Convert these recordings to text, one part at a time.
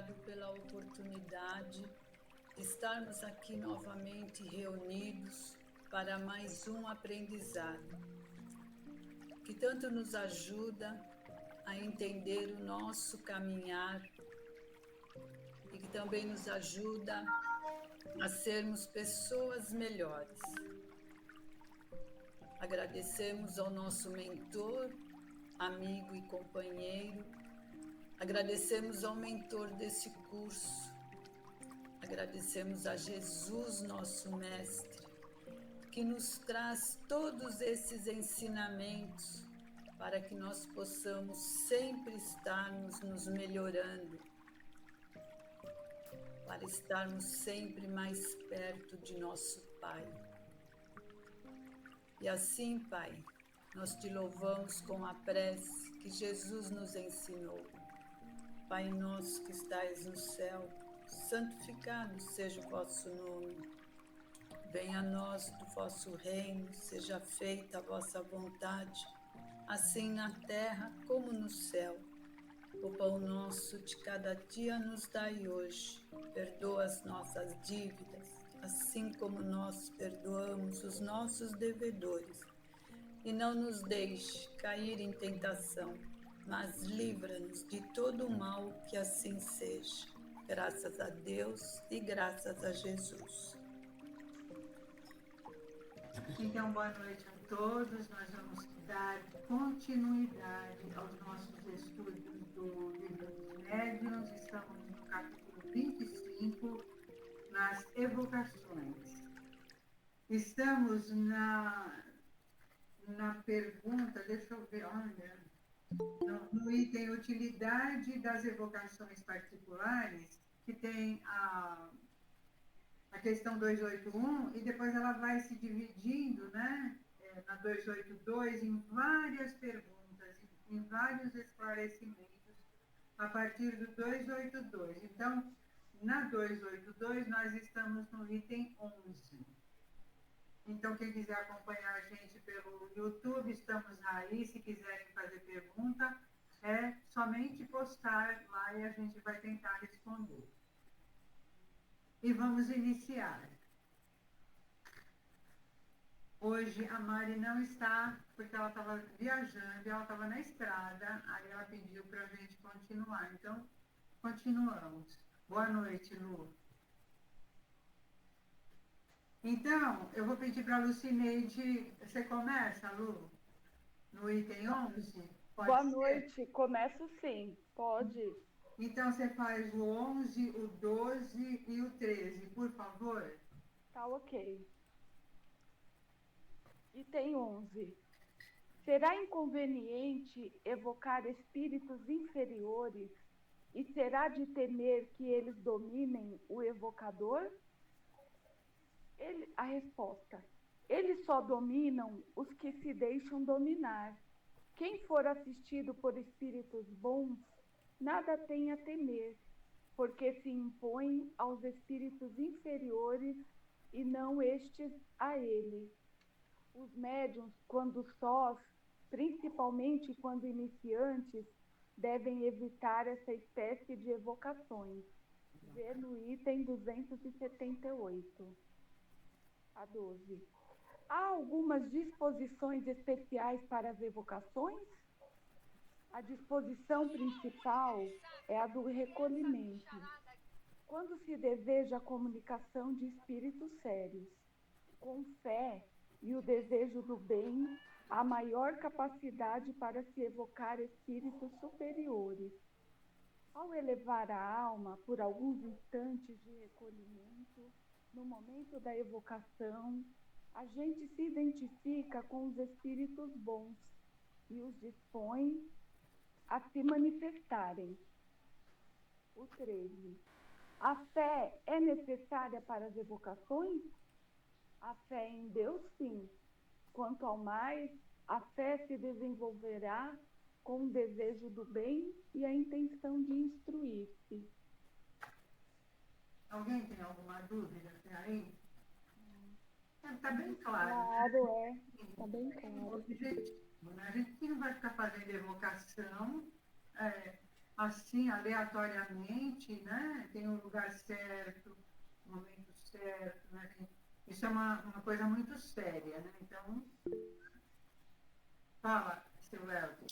obrigado pela oportunidade de estarmos aqui novamente reunidos para mais um aprendizado, que tanto nos ajuda a entender o nosso caminhar e que também nos ajuda a sermos pessoas melhores. Agradecemos ao nosso mentor, amigo e companheiro, agradecemos ao mentor desse curso, agradecemos a Jesus, nosso Mestre, que nos traz todos esses ensinamentos para que nós possamos sempre estarmos nos melhorando, para estarmos sempre mais perto de nosso Pai. E assim, Pai, nós te louvamos com a prece que Jesus nos ensinou. Pai nosso que estais no céu, santificado seja o vosso nome. Venha a nós do vosso reino, seja feita a vossa vontade, assim na terra como no céu. O pão nosso de cada dia nos dai hoje. Perdoa as nossas dívidas, assim como nós perdoamos os nossos devedores. E não nos deixe cair em tentação, mas livra-nos de todo o mal, que assim seja. Graças a Deus e graças a Jesus. Então, boa noite a todos. Nós vamos dar continuidade aos nossos estudos do Livro dos Médiuns. Estamos no capítulo 25, nas evocações. Estamos na pergunta, deixa eu ver, olha, no item utilidade das evocações particulares, que tem a questão 281, e depois ela vai se dividindo, né, na 282, em várias perguntas, em vários esclarecimentos, a partir do 282. Então, na 282, nós estamos no item 11. Então, quem quiser acompanhar a gente pelo YouTube, estamos aí. Se quiserem fazer pergunta, é somente postar lá e a gente vai tentar responder. E vamos iniciar. Hoje a Mari não está, porque ela estava viajando, ela estava na estrada, aí ela pediu para a gente continuar. Então, continuamos. Boa noite, Lu. Então, eu vou pedir para a Lucineide, você começa, Lu? No item 11? Boa noite, começo sim, pode. Então, você faz o 11, o 12 e o 13, por favor. Tá ok. Item 11. Será inconveniente evocar espíritos inferiores e será de temer que eles dominem o evocador? A resposta. Eles só dominam os que se deixam dominar. Quem for assistido por espíritos bons, nada tem a temer, porque se impõe aos espíritos inferiores e não estes a ele. Os médiuns, quando sós, principalmente quando iniciantes, devem evitar essa espécie de evocações. Vê no item 278. A 12. Há algumas disposições especiais para as evocações? A disposição principal é a do recolhimento. Quando se deseja a comunicação de espíritos sérios, com fé e o desejo do bem, há maior capacidade para se evocar espíritos superiores. Ao elevar a alma por alguns instantes de recolhimento, no momento da evocação, a gente se identifica com os espíritos bons e os dispõe a se manifestarem. O 13. A fé é necessária para as evocações? A fé em Deus, sim. Quanto ao mais, a fé se desenvolverá com o desejo do bem e a intenção de instruir-se. Alguém tem alguma dúvida até aí? Está bem claro. Claro, né? está bem claro. Objetivo, né? A gente não vai ficar fazendo evocação assim, aleatoriamente, né? Tem um lugar certo, um momento certo, né? Isso é uma coisa muito séria, né? Então, fala, seu Elton.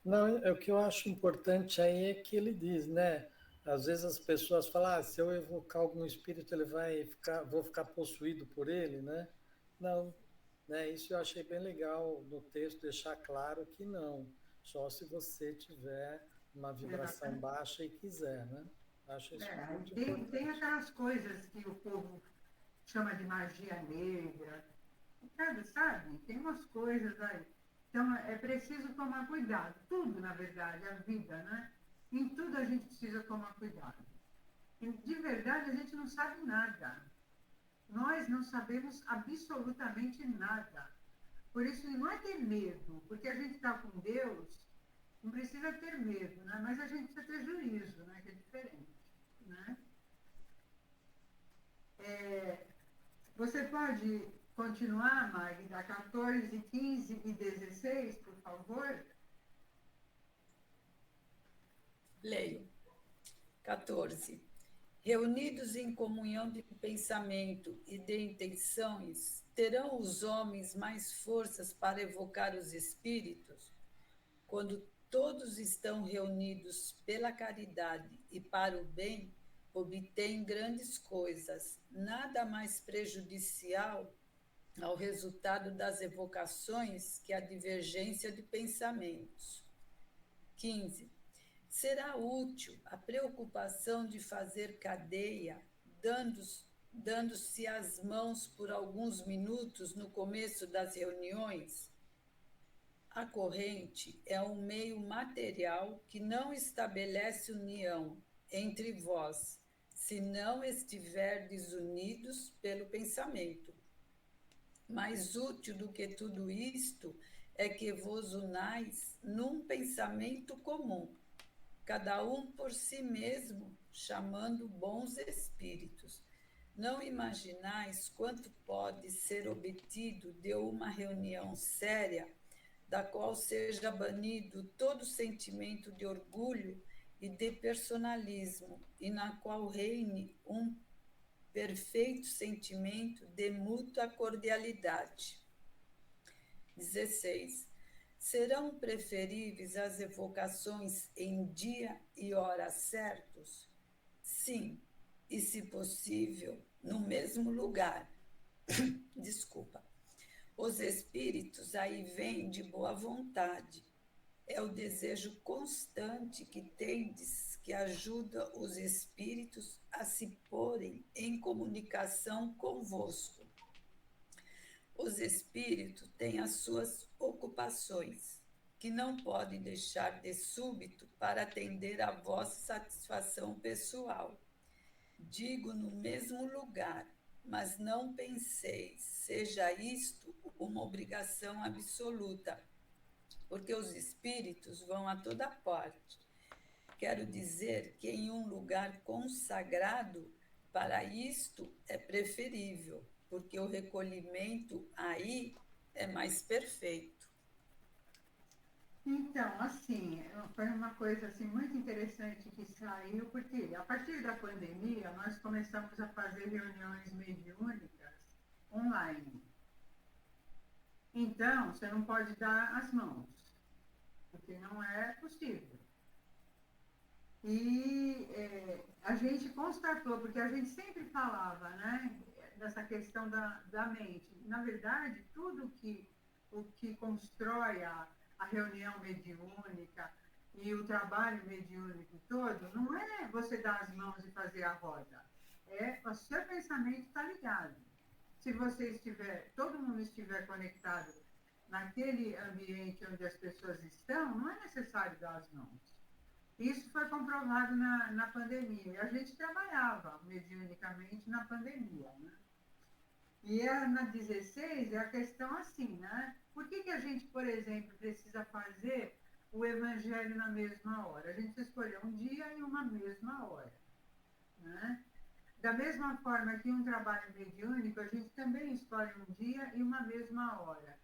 Não, o que eu acho importante aí é que ele diz, né? Às vezes as pessoas falam, ah, se eu evocar algum espírito, ele vai ficar, vou ficar possuído por ele, né? Não, né? Isso eu achei bem legal no texto deixar claro que não, só se você tiver uma vibração Exatamente. baixa e quiser, né? Acho isso muito Tem importante. aquelas coisas que o povo chama de magia negra, sabe? Tem umas coisas aí. Então, é preciso tomar cuidado. Tudo, na verdade, a vida, né? Em tudo a gente precisa tomar cuidado. E, de verdade, a gente não sabe nada. Nós não sabemos absolutamente nada. Por isso, não é ter medo, porque a gente está com Deus, não precisa ter medo, né? Mas a gente precisa ter juízo, né? Que é diferente, né? Você pode continuar, Magda, 14, 15 e 16, por favor? Leio. 14. Reunidos em comunhão de pensamento e de intenções, terão os homens mais forças para evocar os espíritos? Quando todos estão reunidos pela caridade e para o bem, obtêm grandes coisas, nada mais prejudicial ao resultado das evocações que a divergência de pensamentos. 15. Será útil a preocupação de fazer cadeia, dando-se as mãos por alguns minutos no começo das reuniões? A corrente é um meio material que não estabelece união entre vós, se não estiverdes unidos pelo pensamento. Mais útil do que tudo isto é que vos unais num pensamento comum, cada um por si mesmo, chamando bons espíritos. Não imaginais quanto pode ser obtido de uma reunião séria, da qual seja banido todo sentimento de orgulho e de personalismo, e na qual reine um perfeito sentimento de mútua cordialidade. 16. Serão preferíveis as evocações em dia e hora certos? Sim, e se possível, no mesmo lugar. Desculpa. Os espíritos aí vêm de boa vontade. É o desejo constante que tendes que ajuda os espíritos a se porem em comunicação convosco. Os espíritos têm as suas ocupações, que não podem deixar de súbito para atender à vossa satisfação pessoal. Digo no mesmo lugar, mas não penseis, seja isto uma obrigação absoluta, porque os espíritos vão a toda parte. Quero dizer que em um lugar consagrado para isto é preferível, porque o recolhimento aí é mais perfeito. Então, assim, foi uma coisa assim, muito interessante que saiu, porque a partir da pandemia nós começamos a fazer reuniões mediúnicas online. Então, você não pode dar as mãos, porque não é possível. E a gente constatou, porque a gente sempre falava, né, dessa questão da mente. Na verdade, o que constrói a reunião mediúnica e o trabalho mediúnico todo, não é você dar as mãos e fazer a roda. O seu pensamento está ligado. Se você todo mundo estiver conectado naquele ambiente onde as pessoas estão, não é necessário dar as mãos. Isso foi comprovado na pandemia. E a gente trabalhava mediunicamente na pandemia, né? E na 16 é a questão assim, né? Por que a gente, por exemplo, precisa fazer o evangelho na mesma hora? A gente escolheu um dia e uma mesma hora, né? Da mesma forma que um trabalho mediúnico, a gente também escolhe um dia e uma mesma hora.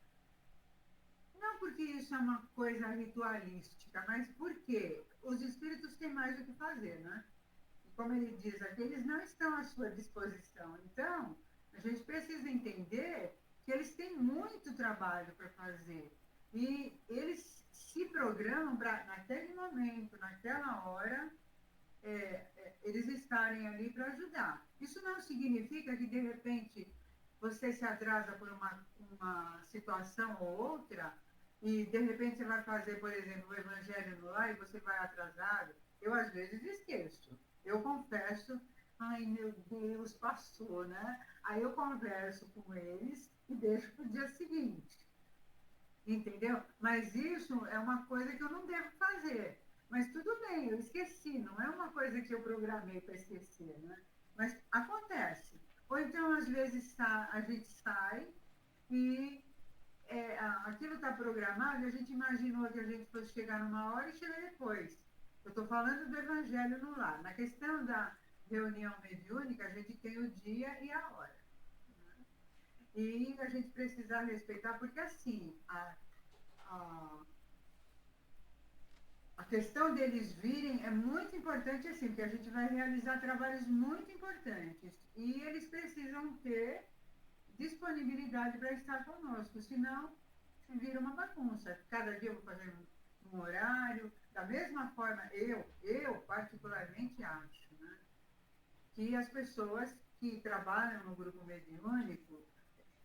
Não porque isso é uma coisa ritualística, mas porque os espíritos têm mais o que fazer, né? E como ele diz aqui, eles não estão à sua disposição. Então, a gente precisa entender que eles têm muito trabalho para fazer. E eles se programam para, naquele momento, naquela hora, eles estarem ali para ajudar. Isso não significa que, de repente, você se atrasa por uma situação ou outra e, de repente, você vai fazer, por exemplo, o evangelho no lar e você vai atrasado. Eu, às vezes, esqueço. Eu confesso, ai, meu Deus, passou, né? Aí eu converso com eles e deixo para o dia seguinte. Entendeu? Mas isso é uma coisa que eu não devo fazer. Mas tudo bem, eu esqueci, não é uma coisa que eu programei para esquecer, né? Mas acontece. Ou então, às vezes, a gente sai e aquilo está programado e a gente imaginou que a gente fosse chegar numa hora e chega depois. Eu estou falando do evangelho no lar. Na questão da reunião mediúnica, a gente tem o dia e a hora. E a gente precisa respeitar, porque assim, a questão deles virem é muito importante, assim, porque a gente vai realizar trabalhos muito importantes. E eles precisam ter disponibilidade para estar conosco, senão vira uma bagunça. Cada dia eu vou fazer um horário. Da mesma forma, eu particularmente acho, né, que as pessoas que trabalham no grupo mediúnico,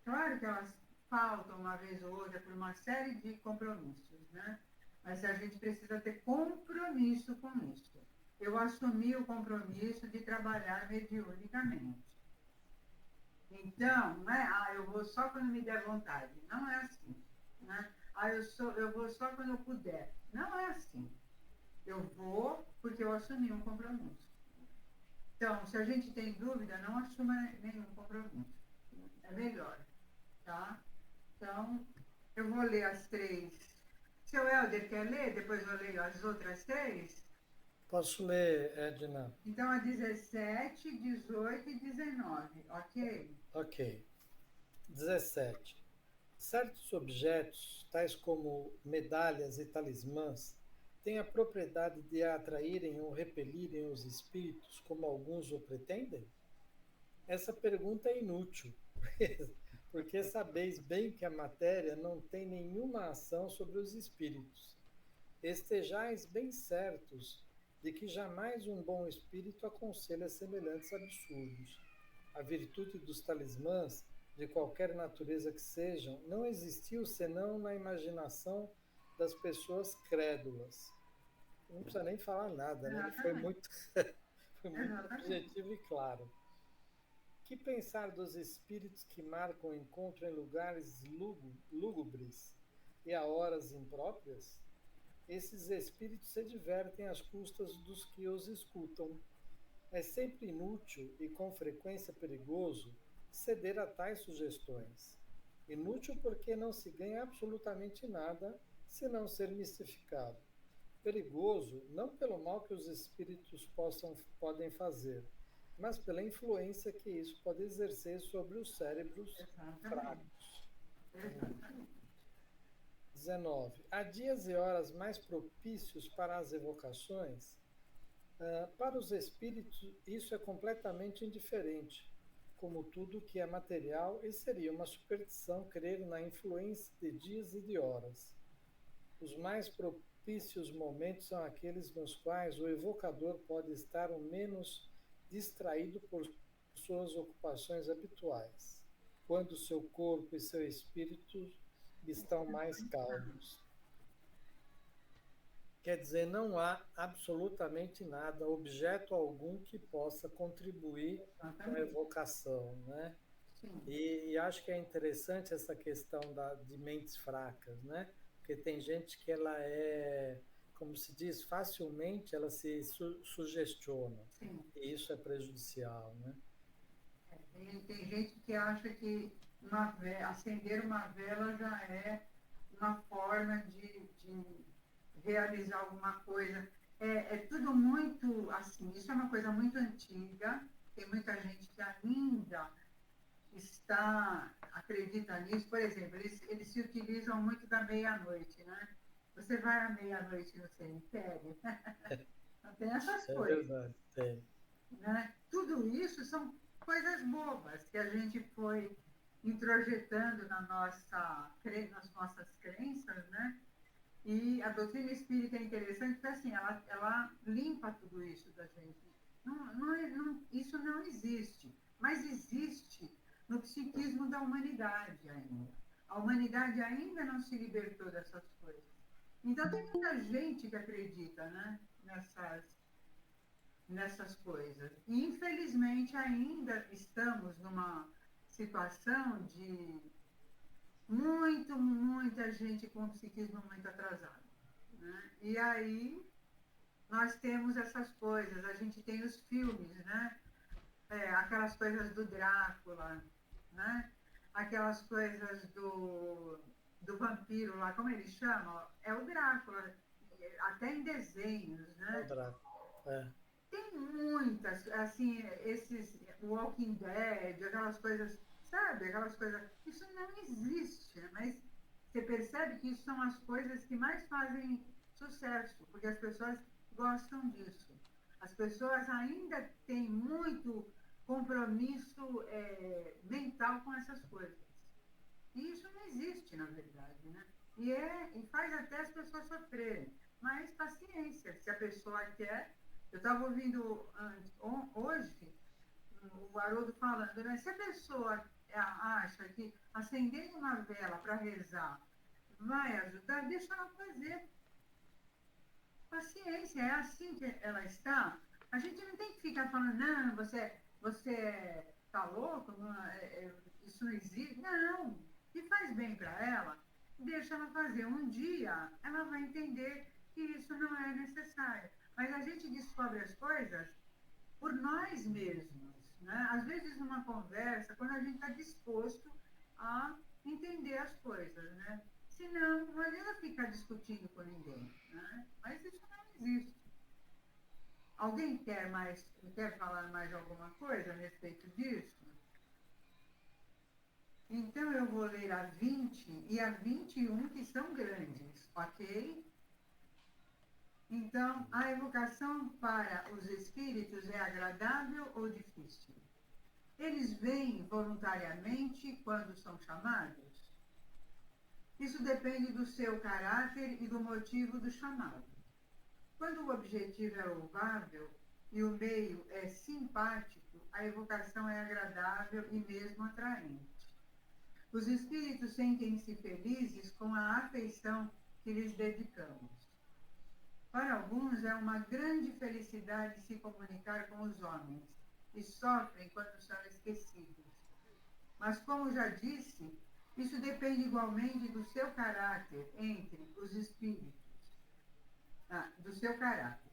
claro que elas faltam uma vez ou outra por uma série de compromissos, né? Mas a gente precisa ter compromisso com isso. Eu assumi o compromisso de trabalhar mediunicamente. Então, não é, eu vou só quando me der vontade. Não é assim. Né? Eu vou só quando eu puder. Não é assim. Eu vou porque eu assumi um compromisso. Então, se a gente tem dúvida, não assuma nenhum compromisso. É melhor. Tá? Então, eu vou ler as 3. Seu Helder quer ler? Depois eu leio as outras 3? Posso ler, Edna? Então, a 17, 18 e 19, ok? Ok. 17. Certos objetos, tais como medalhas e talismãs, têm a propriedade de atraírem ou repelirem os espíritos, como alguns o pretendem? Essa pergunta é inútil, porque sabeis bem que a matéria não tem nenhuma ação sobre os espíritos. Estejais bem certos de que jamais um bom espírito aconselha semelhantes absurdos. A virtude dos talismãs, de qualquer natureza que sejam, não existiu senão na imaginação das pessoas crédulas. Não precisa nem falar nada, né? Ele foi muito, foi muito objetivo e claro. Que pensar dos espíritos que marcam o encontro em lugares lúgubres e a horas impróprias? Esses espíritos se divertem às custas dos que os escutam. É sempre inútil e com frequência perigoso ceder a tais sugestões. Inútil porque não se ganha absolutamente nada se não ser mistificado. Perigoso não pelo mal que os espíritos podem fazer, mas pela influência que isso pode exercer sobre os cérebros fracos. 19. Há dias e horas mais propícios para as evocações? Para os espíritos, isso é completamente indiferente, como tudo que é material, e seria uma superstição crer na influência de dias e de horas. Os mais propícios momentos são aqueles nos quais o evocador pode estar o menos distraído por suas ocupações habituais, quando seu corpo e seu espírito estão mais calmos. Quer dizer, não há absolutamente nada, objeto algum que possa contribuir com a evocação, né? E acho que é interessante essa questão de mentes fracas, né? Porque tem gente que ela é, como se diz, facilmente ela se sugestiona. Sim. E isso é prejudicial, né? Tem gente que acha que acender uma vela já é uma forma de realizar alguma coisa. É tudo muito assim, isso é uma coisa muito antiga, tem muita gente que ainda acredita nisso. Por exemplo, eles se utilizam muito da meia-noite, né? Você vai à meia-noite no cemitério, tem essas É coisas, verdade, tem. né? Tudo isso são coisas bobas que a gente foi introjetando nas nossas crenças, né? E a doutrina espírita é interessante porque assim, ela limpa tudo isso da gente. Isso não existe, mas existe no psiquismo da humanidade ainda. A humanidade ainda não se libertou dessas coisas. Então tem muita gente que acredita, né, nessas coisas. E infelizmente ainda estamos numa situação de muita gente com o psiquismo muito atrasado, né? E aí nós temos essas coisas, a gente tem os filmes, né? Aquelas coisas do Drácula, né? Aquelas coisas do vampiro lá, como eles chamam? É o Drácula, até em desenhos, É o né? Draco. É. Tem muitas, assim, esses Walking Dead, aquelas coisas, sabe? Aquelas coisas. Isso não existe, mas você percebe que isso são as coisas que mais fazem sucesso, porque as pessoas gostam disso. As pessoas ainda têm muito compromisso mental com essas coisas. E isso não existe, na verdade, né? E faz até as pessoas sofrerem. Mas paciência, se a pessoa quer. Eu estava ouvindo hoje o Haroldo falando, né? Se a pessoa acha que acender uma vela para rezar vai ajudar, deixa ela fazer. Paciência, é assim que ela está. A gente não tem que ficar falando, não, você está louco, isso não existe. Não, se faz bem para ela, deixa ela fazer. Um dia ela vai entender que isso não é necessário. Mas a gente descobre as coisas por nós mesmos, né? Às vezes numa conversa, quando a gente está disposto a entender as coisas, né? Senão, não adianta ficar discutindo com ninguém, né? Mas isso não existe. Alguém quer falar mais alguma coisa a respeito disso? Então eu vou ler a 20 e a 21, que são grandes, ok? Então, a evocação para os espíritos é agradável ou difícil? Eles vêm voluntariamente quando são chamados? Isso depende do seu caráter e do motivo do chamado. Quando o objetivo é louvável e o meio é simpático, a evocação é agradável e mesmo atraente. Os espíritos sentem-se felizes com a afeição que lhes dedicamos. Para alguns é uma grande felicidade se comunicar com os homens e sofrem quando são esquecidos. Mas, como já disse, isso depende igualmente do seu caráter entre os espíritos. Do seu caráter.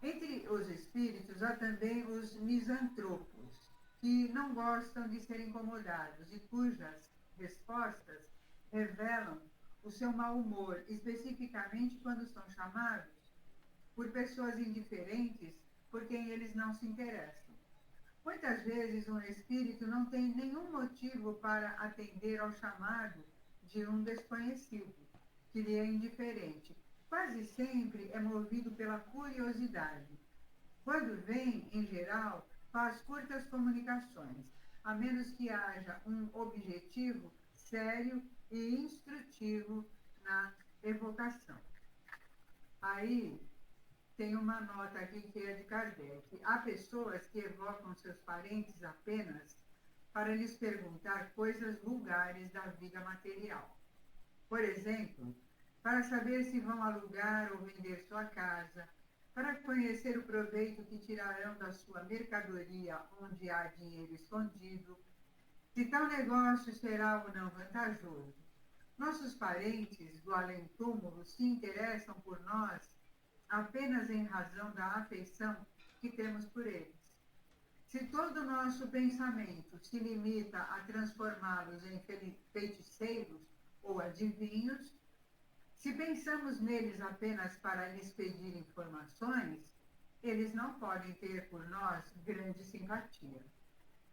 Entre os espíritos há também os misantropos, que não gostam de ser incomodados e cujas respostas revelam o seu mau humor, especificamente quando são chamados por pessoas indiferentes por quem eles não se interessam. Muitas vezes um espírito não tem nenhum motivo para atender ao chamado de um desconhecido, que lhe é indiferente. Quase sempre é movido pela curiosidade. Quando vem, em geral, faz curtas comunicações, a menos que haja um objetivo sério e instrutivo na evocação. Aí, tem uma nota aqui que é de Kardec. Há pessoas que evocam seus parentes apenas para lhes perguntar coisas vulgares da vida material. Por exemplo, para saber se vão alugar ou vender sua casa, para conhecer o proveito que tirarão da sua mercadoria onde há dinheiro escondido, se tal negócio será ou não vantajoso. Nossos parentes do além-túmulo se interessam por nós apenas em razão da afeição que temos por eles. Se todo o nosso pensamento se limita a transformá-los em feiticeiros ou adivinhos, se pensamos neles apenas para lhes pedir informações, eles não podem ter por nós grande simpatia.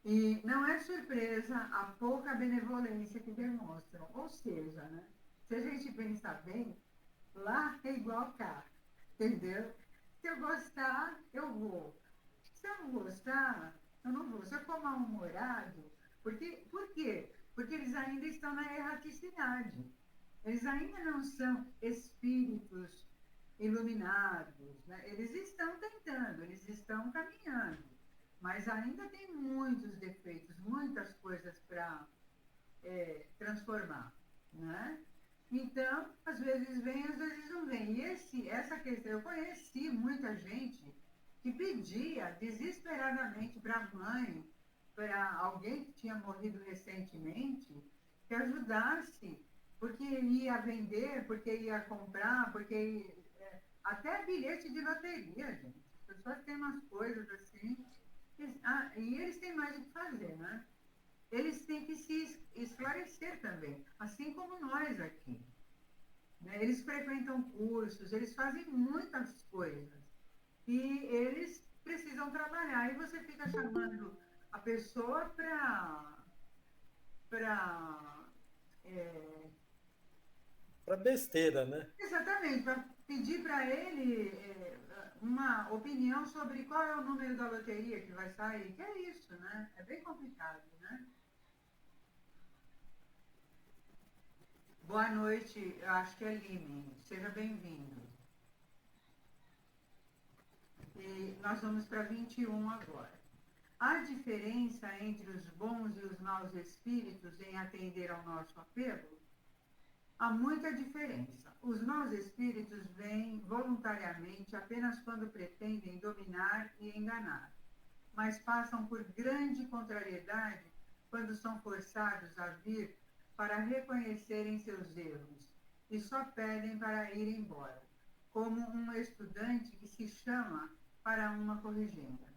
E não é surpresa a pouca benevolência que demonstram. Ou seja, né, se a gente pensar bem, lá é igual cá, entendeu? Se eu gostar, eu vou. Se eu não gostar, eu não vou. Se eu for mal-humorado, por quê? Porque eles ainda estão na erraticidade. Eles ainda não são espíritos iluminados, né? Eles estão tentando, eles estão caminhando, mas ainda tem muitos defeitos, muitas coisas para transformar, né? Então, às vezes vem, às vezes não vem. E essa questão, eu conheci muita gente que pedia desesperadamente para a mãe, para alguém que tinha morrido recentemente, que ajudasse, porque ia vender, porque ia comprar, até bilhete de loteria, gente. As pessoas têm umas coisas assim, e eles têm mais o que fazer, né? Eles têm que se esclarecer também, assim como nós aqui, né? Eles frequentam cursos, eles fazem muitas coisas e eles precisam trabalhar. E você fica chamando a pessoa para Para besteira, né? exatamente, para pedir para ele uma opinião sobre qual é o número da loteria que vai sair. Que é isso, né? É bem complicado, né? Boa noite, eu acho que é Lime. Seja bem-vindo. E nós vamos para 21 agora. Há diferença entre os bons e os maus espíritos em atender ao nosso apelo? Há muita diferença. Os maus espíritos vêm voluntariamente apenas quando pretendem dominar e enganar, mas passam por grande contrariedade quando são forçados a vir para reconhecerem seus erros e só pedem para ir embora, como um estudante que se chama para uma corrigenda.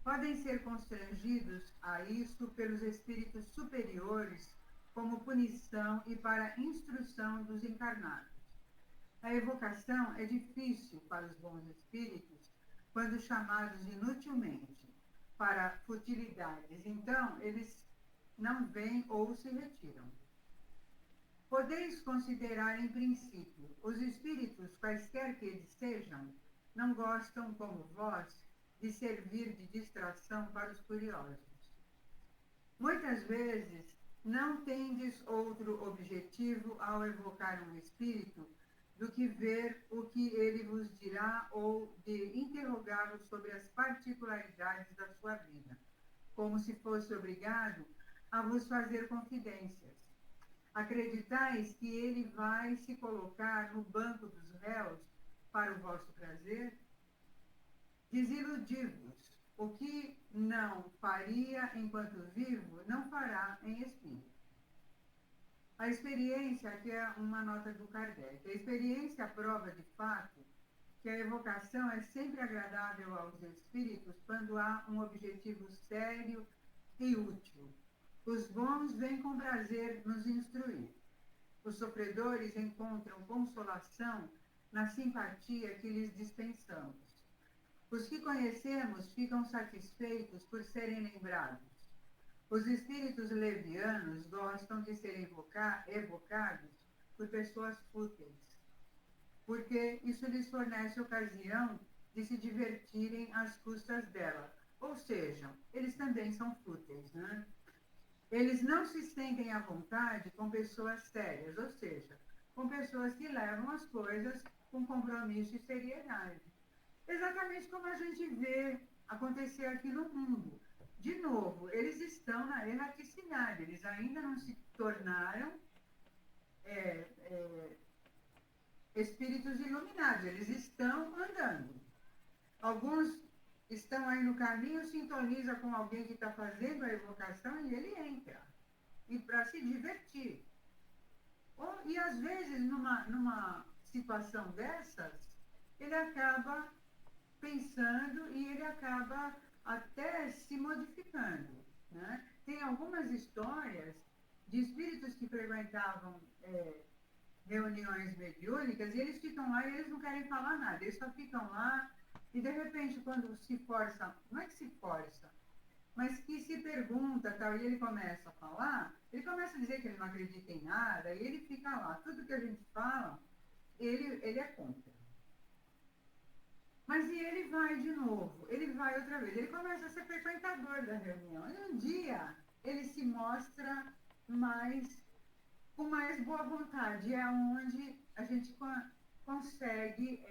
Podem ser constrangidos a isso pelos espíritos superiores como punição e para instrução dos encarnados. A evocação é difícil para os bons espíritos quando chamados inutilmente para futilidades, então eles não vêm ou se retiram. Podeis considerar, em princípio, os espíritos, quaisquer que eles sejam, não gostam, como vós, de servir de distração para os curiosos. Muitas vezes, não tendes outro objetivo ao evocar um espírito do que ver o que ele vos dirá ou de interrogá-lo sobre as particularidades da sua vida, como se fosse obrigado a vos fazer confidências. Acreditais que ele vai se colocar no banco dos réus para o vosso prazer? Desiludi-vos. O que não faria enquanto vivo, não fará em espírito. A experiência, aqui é uma nota do Kardec, a experiência prova de fato que a evocação é sempre agradável aos espíritos quando há um objetivo sério e útil. Os bons vêm com prazer nos instruir. Os sofredores encontram consolação na simpatia que lhes dispensamos. Os que conhecemos ficam satisfeitos por serem lembrados. Os espíritos levianos gostam de ser evocados por pessoas fúteis, porque isso lhes fornece ocasião de se divertirem às custas dela. Ou seja, eles também são fúteis, né? Eles não se sentem à vontade com pessoas sérias, ou seja, com pessoas que levam as coisas com compromisso e seriedade. Exatamente como a gente vê acontecer aqui no mundo. De novo, eles estão na erraticidade, eles ainda não se tornaram espíritos iluminados, eles estão andando. Alguns estão aí no caminho, sintoniza com alguém que está fazendo a evocação e ele entra. E para se divertir. E às vezes, numa situação dessas, ele acaba pensando e ele acaba até se modificando, né? Tem algumas histórias de espíritos que frequentavam reuniões mediúnicas e eles ficam lá e eles não querem falar nada, eles só ficam lá e de repente quando se força, não é que se força, mas que se pergunta, tal, e ele começa a falar, ele começa a dizer que ele não acredita em nada, e ele fica lá. Tudo que a gente fala, ele é contra. Mas e ele vai de novo, ele vai outra vez, ele começa a ser frequentador da reunião. E um dia ele se mostra com mais boa vontade, é onde a gente consegue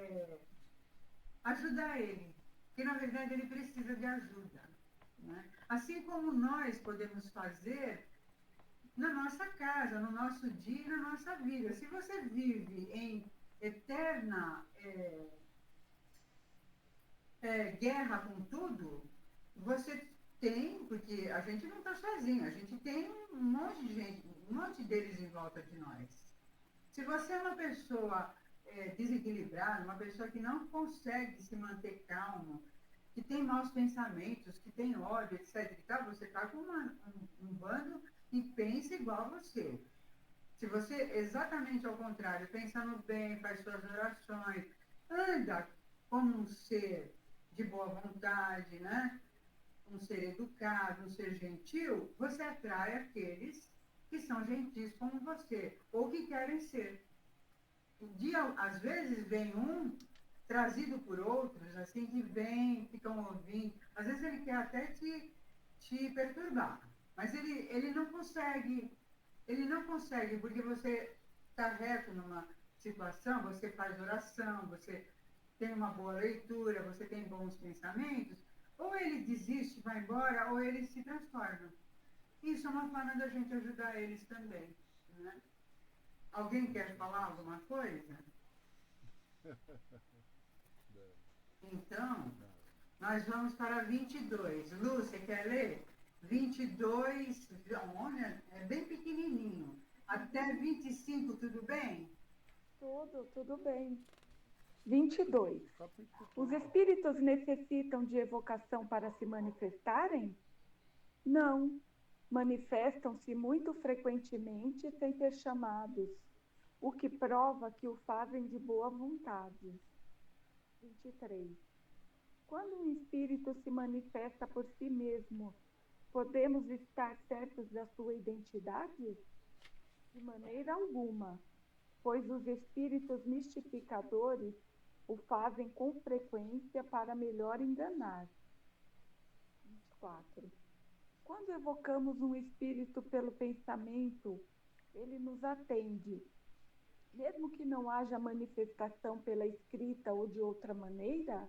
ajudar ele, porque na verdade ele precisa de ajuda, né? Assim como nós podemos fazer na nossa casa, no nosso dia e na nossa vida. Se você vive em eterna guerra com tudo, você tem, porque a gente não está sozinho, a gente tem um monte de gente, um monte deles em volta de nós. Se você é uma pessoa desequilibrada, uma pessoa que não consegue se manter calmo, que tem maus pensamentos, que tem ódio, etc. e tal, você está com um bando que pensa igual a você. Se você, exatamente ao contrário, pensa no bem, faz suas orações, anda como um ser de boa vontade, né? Um ser educado, um ser gentil, você atrai aqueles que são gentis como você, ou que querem ser. Às vezes vem um trazido por outros, assim, que vem, ficam ouvindo. Às vezes ele quer até te perturbar, mas ele não consegue, porque você está reto numa situação, você faz oração, você tem uma boa leitura, você tem bons pensamentos, ou ele desiste, vai embora, ou ele se transforma. Isso é uma forma da gente ajudar eles também, né? Alguém quer falar alguma coisa? Então, nós vamos para 22. Lu, você quer ler? 22, olha, é bem pequenininho. Até 25, tudo bem? Tudo bem. 22. Os espíritos necessitam de evocação para se manifestarem? Não. Manifestam-se muito frequentemente sem ser chamados, o que prova que o fazem de boa vontade. 23. Quando um espírito se manifesta por si mesmo, podemos estar certos da sua identidade? De maneira alguma, pois os espíritos mistificadores o fazem com frequência para melhor enganar. 24. Quando evocamos um espírito pelo pensamento, ele nos atende. Mesmo que não haja manifestação pela escrita ou de outra maneira,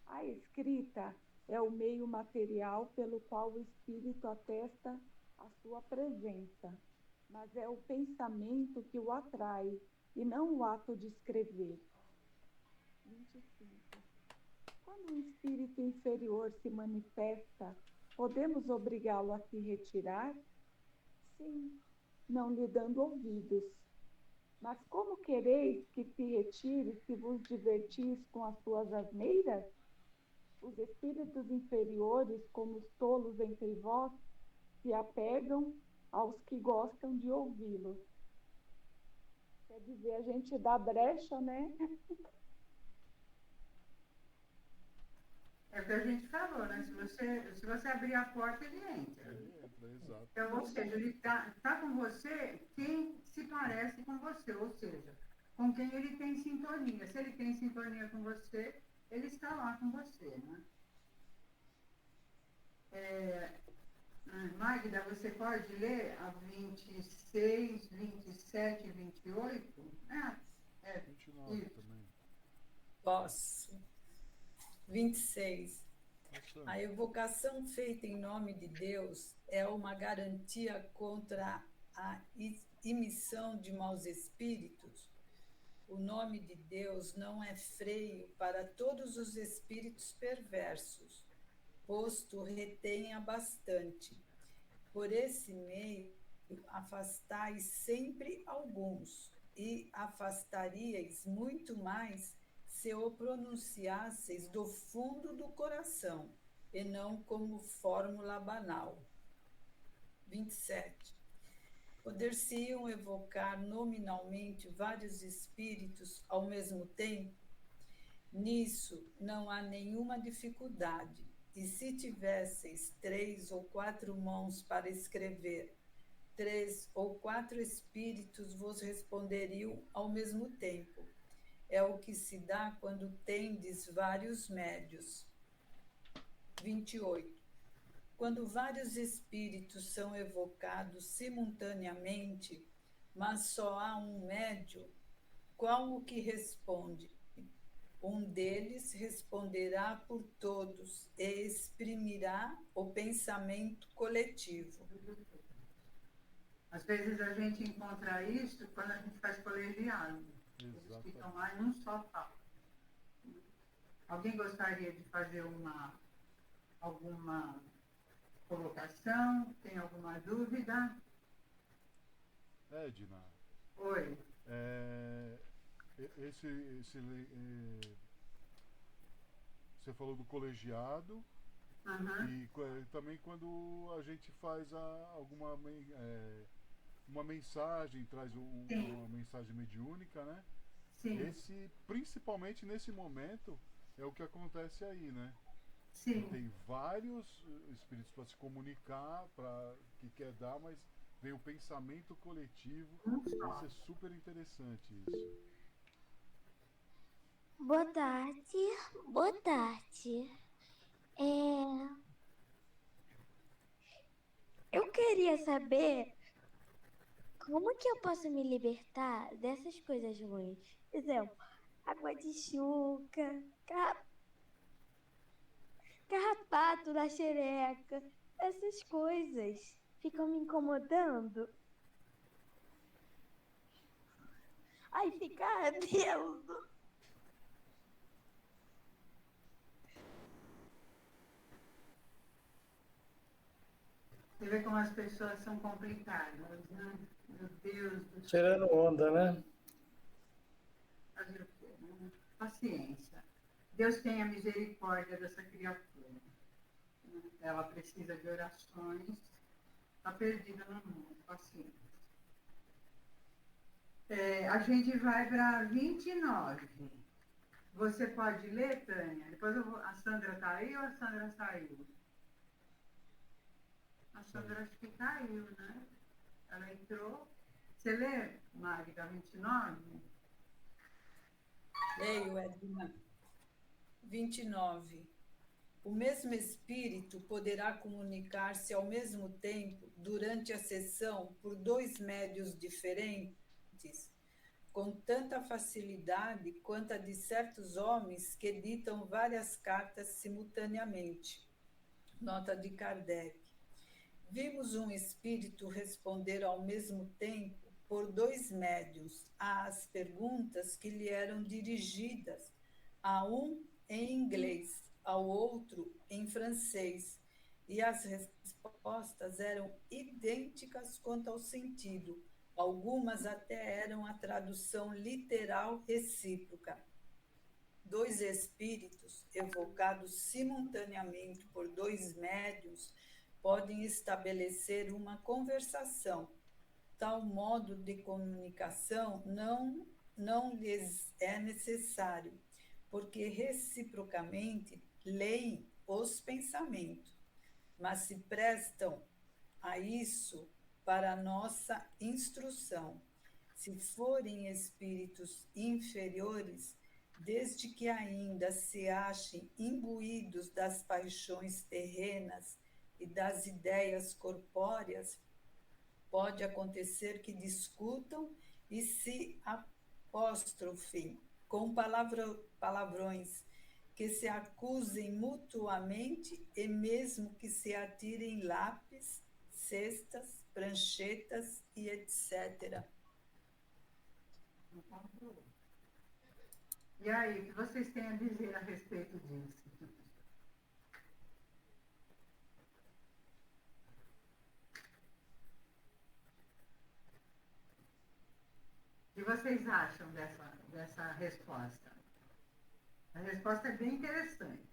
a escrita é o meio material pelo qual o espírito atesta a sua presença, mas é o pensamento que o atrai e não o ato de escrever. 25. Quando um espírito inferior se manifesta, podemos obrigá-lo a se retirar? Sim, não lhe dando ouvidos. Mas como quereis que se retire se vos divertis com as suas asneiras? Os espíritos inferiores, como os tolos entre vós, se apegam aos que gostam de ouvi-los. Quer dizer, a gente dá brecha, né? É o que a gente falou, né? Se você abrir a porta, ele entra. Exato. Então, ou seja, ele tá com você quem se parece com você, ou seja, com quem ele tem sintonia. Se ele tem sintonia com você, ele está lá com você, né? Magda, você pode ler a 26, 27 e 28? 29 isso. também. Posso. 26. A evocação feita em nome de Deus é uma garantia contra a emissão de maus espíritos. O nome de Deus não é freio para todos os espíritos perversos, posto retenha bastante. Por esse meio, afastais sempre alguns, e afastaríeis muito mais se o pronunciasseis do fundo do coração, e não como fórmula banal. 27. Poder-se-iam evocar nominalmente vários espíritos ao mesmo tempo? Nisso não há nenhuma dificuldade, E se tivesseis 3 ou 4 mãos para escrever, 3 ou 4 espíritos vos responderiam ao mesmo tempo. É o que se dá quando tendes vários médios. 28. Quando vários espíritos são evocados simultaneamente, mas só há um médio, qual o que responde? Um deles responderá por todos e exprimirá o pensamento coletivo. Às vezes a gente encontra isso quando a gente faz colegiado. Eles ficam lá em um só papo. Alguém gostaria de fazer alguma colocação? Tem alguma dúvida? Edna, Oi. Você falou do colegiado. Uhum. E também quando a gente faz uma mensagem, traz uma mensagem mediúnica, né? Sim. Principalmente nesse momento, é o que acontece aí, né? Sim. Tem vários espíritos para se comunicar, que quer dar, mas vem o pensamento coletivo. Isso é super interessante, isso. Boa tarde. Boa tarde. Eu queria saber como que eu posso me libertar dessas coisas ruins. Por exemplo, água de chuca, carrapato na xereca, essas coisas ficam me incomodando. Ai, fica ardendo. Você vê como as pessoas são complicadas, né? Meu Deus do céu. Tirando onda, né? Fazer o quê, né? Paciência. Deus tenha misericórdia dessa criatura. Ela precisa de orações. Está perdida no mundo. Paciência. A gente vai para 29. Você pode ler, Tânia? Depois a Sandra está aí ou a Sandra saiu? A Sandra acho que caiu, né? Ela entrou. Você lê, Magda, 29? Leio, Edna. 29. O mesmo espírito poderá comunicar-se ao mesmo tempo, durante a sessão, por 2 médios diferentes, com tanta facilidade quanto a de certos homens que ditam várias cartas simultaneamente. Nota de Kardec. Vimos um espírito responder ao mesmo tempo, por 2 médiuns, às perguntas que lhe eram dirigidas, a um em inglês, ao outro em francês, e as respostas eram idênticas quanto ao sentido. Algumas até eram a tradução literal recíproca. 2 espíritos, evocados simultaneamente por 2 médiuns, podem estabelecer uma conversação. Tal modo de comunicação não lhes é necessário, porque reciprocamente leem os pensamentos, mas se prestam a isso para nossa instrução. Se forem espíritos inferiores, desde que ainda se achem imbuídos das paixões terrenas e das ideias corpóreas, pode acontecer que discutam e se apostrofem com palavrões, que se acusem mutuamente e mesmo que se atirem lápis, cestas, pranchetas e etc. E aí, o que vocês têm a dizer a respeito disso? O que vocês acham dessa resposta? A resposta é bem interessante.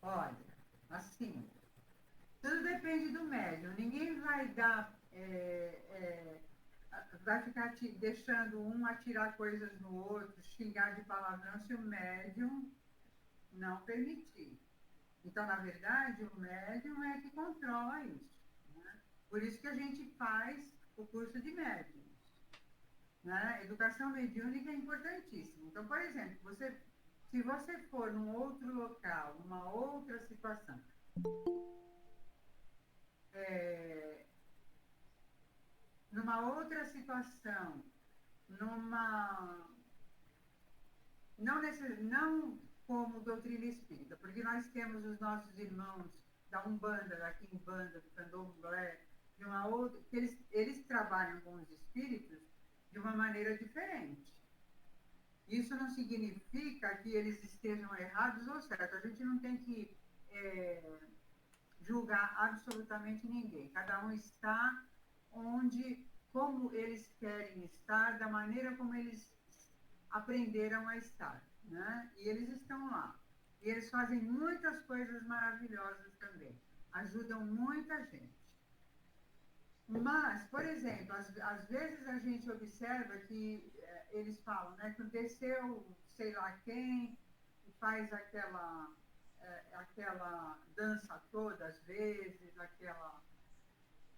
Olha, assim, tudo depende do médium. Ninguém vai dar vai ficar deixando um atirar coisas no outro, xingar de palavrão, se o médium não permitir. Então, na verdade, o médium é que controla isso. Né? Por isso que a gente faz o curso de médiums. Né? Educação mediúnica é importantíssima. Então, por exemplo, se você for num outro local, numa outra situação, não como doutrina espírita, porque nós temos os nossos irmãos da Umbanda, da Quimbanda, do Candomblé, de uma outra, que eles trabalham com os espíritos de uma maneira diferente. Isso não significa que eles estejam errados ou certos. A gente não tem que julgar absolutamente ninguém. Cada um está como eles querem estar, da maneira como eles aprenderam a estar, né? E eles estão lá. E eles fazem muitas coisas maravilhosas também. Ajudam muita gente. Mas, por exemplo, às vezes a gente observa que eles falam, né, que desceu sei lá quem, e faz aquela dança toda, às vezes,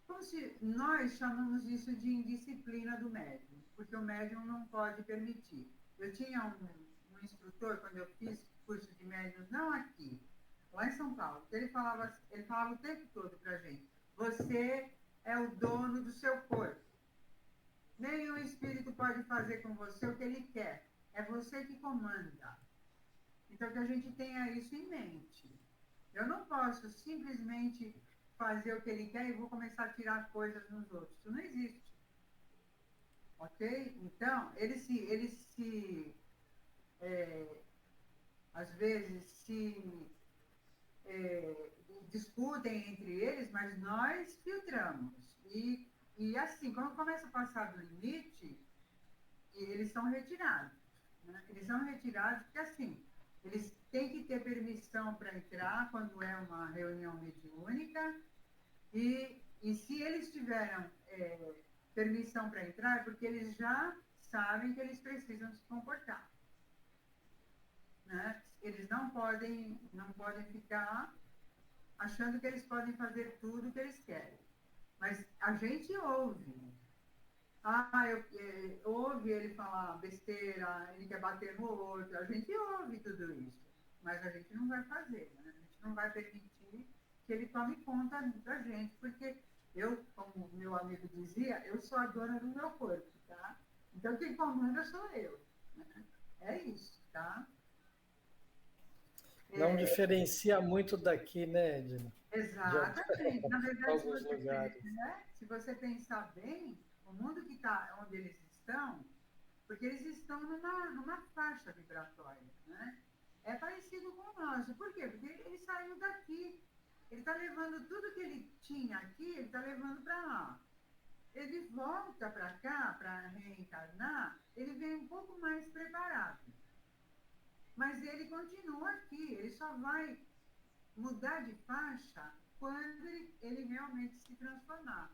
como se nós chamamos isso de indisciplina do médium, porque o médium não pode permitir. Eu tinha um instrutor, quando eu fiz curso de médiums, não aqui, lá em São Paulo, ele falava o tempo todo para a gente, você é o dono do seu corpo. Nenhum espírito pode fazer com você o que ele quer. É você que comanda. Então, que a gente tenha isso em mente. Eu não posso simplesmente fazer o que ele quer e vou começar a tirar coisas nos outros. Isso não existe. Ok? Então, às vezes, discutem entre eles, mas nós filtramos. E assim, quando começa a passar do limite, eles são retirados. Né? Eles são retirados porque, assim, eles têm que ter permissão para entrar quando é uma reunião mediúnica e se eles tiveram permissão para entrar, é porque eles já sabem que eles precisam se comportar. Né? Eles não podem ficar achando que eles podem fazer tudo o que eles querem. Mas a gente ouve. Ouve ele falar besteira, ele quer bater no outro. A gente ouve tudo isso. Mas a gente não vai fazer. Né? A gente não vai permitir que ele tome conta da gente. Porque eu, como meu amigo dizia, eu sou a dona do meu corpo, tá? Então quem comanda sou eu. Né? É isso, tá? Não diferencia muito daqui, né, Edna? Exatamente. Na verdade, se você pensar bem, o mundo que está onde eles estão, porque eles estão numa faixa vibratória, né? É parecido com o nosso. Por quê? Porque ele saiu daqui. Ele está levando tudo que ele tinha aqui, ele está levando para lá. Ele volta para cá, para reencarnar, ele vem um pouco mais preparado. Mas ele continua aqui, ele só vai mudar de faixa quando ele realmente se transformar.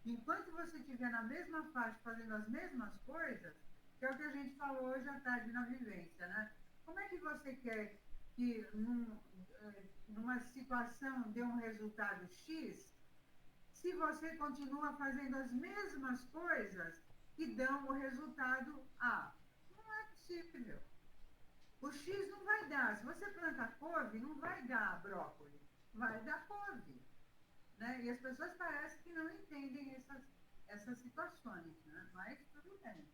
Enquanto você estiver na mesma faixa, fazendo as mesmas coisas, que é o que a gente falou hoje à tarde na vivência, né? Como é que você quer que numa situação dê um resultado X, se você continua fazendo as mesmas coisas que dão o resultado A? Não é possível. O X não vai dar. Se você planta couve, não vai dar brócolis. Vai dar couve. Né? E as pessoas parecem que não entendem essas situações. Né? Mas tudo bem.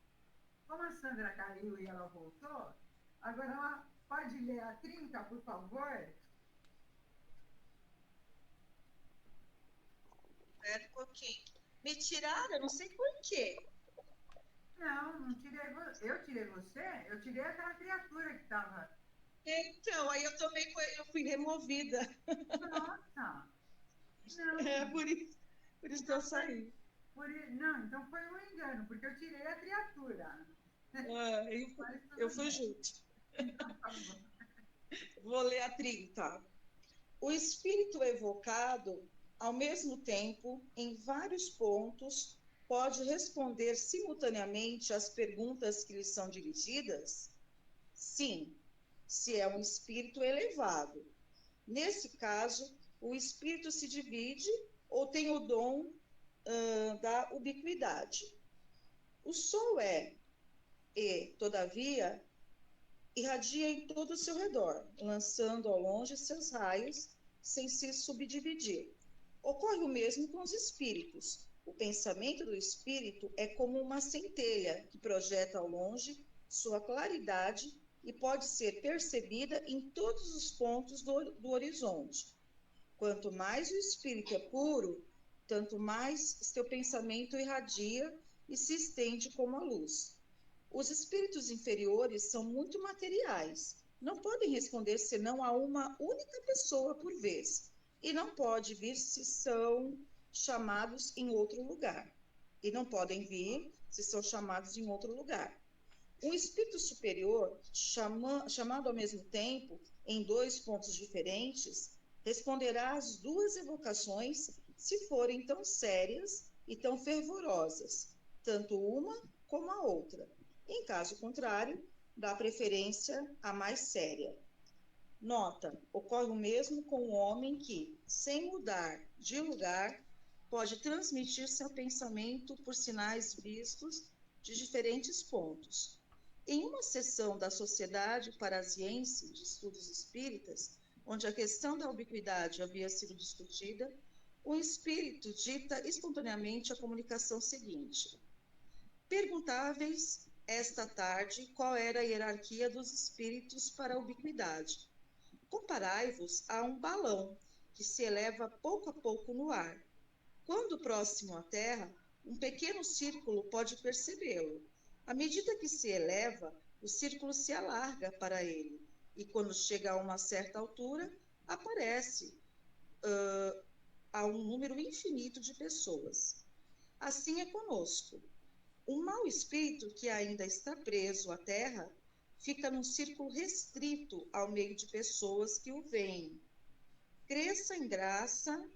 Como a Sandra caiu e ela voltou, agora ela pode ler a 30, por favor? Espera um pouquinho. Me tiraram, não sei por quê. Não tirei você. Eu tirei você? Eu tirei aquela criatura que estava... Então, aí eu fui removida. Nossa! Não. É, por isso que eu saí. Não, então foi um engano, porque eu tirei a criatura. Eu fui junto. Vou ler a 30. O espírito evocado, ao mesmo tempo, em vários pontos, pode responder simultaneamente às perguntas que lhe são dirigidas? Sim, se é um espírito elevado. Nesse caso, o espírito se divide ou tem o dom da ubiquidade. O Sol todavia, irradia em todo o seu redor, lançando ao longe seus raios sem se subdividir. Ocorre o mesmo com os espíritos. O pensamento do espírito é como uma centelha que projeta ao longe sua claridade e pode ser percebida em todos os pontos do horizonte. Quanto mais o espírito é puro, tanto mais seu pensamento irradia e se estende como a luz. Os espíritos inferiores são muito materiais, não podem responder senão a uma única pessoa por vez, e não pode vir se são chamados em outro lugar. E não podem vir se são chamados em outro lugar. Um espírito superior, chamado ao mesmo tempo em dois pontos diferentes, responderá às duas evocações se forem tão sérias e tão fervorosas, tanto uma como a outra. Em caso contrário, dá preferência à mais séria. Nota: ocorre o mesmo com o homem que, sem mudar de lugar, pode transmitir seu pensamento por sinais vistos de diferentes pontos. Em uma sessão da Sociedade Parasiense de Estudos Espíritas, onde a questão da ubiquidade havia sido discutida, o espírito dita espontaneamente a comunicação seguinte: perguntáveis esta tarde qual era a hierarquia dos espíritos para a ubiquidade. Comparai-vos a um balão que se eleva pouco a pouco no ar. Quando próximo à Terra, um pequeno círculo pode percebê-lo. À medida que se eleva, o círculo se alarga para ele, e quando chega a uma certa altura, aparece a um número infinito de pessoas. Assim é conosco. Um mau espírito que ainda está preso à Terra fica num círculo restrito ao meio de pessoas que o veem. Cresça em graça,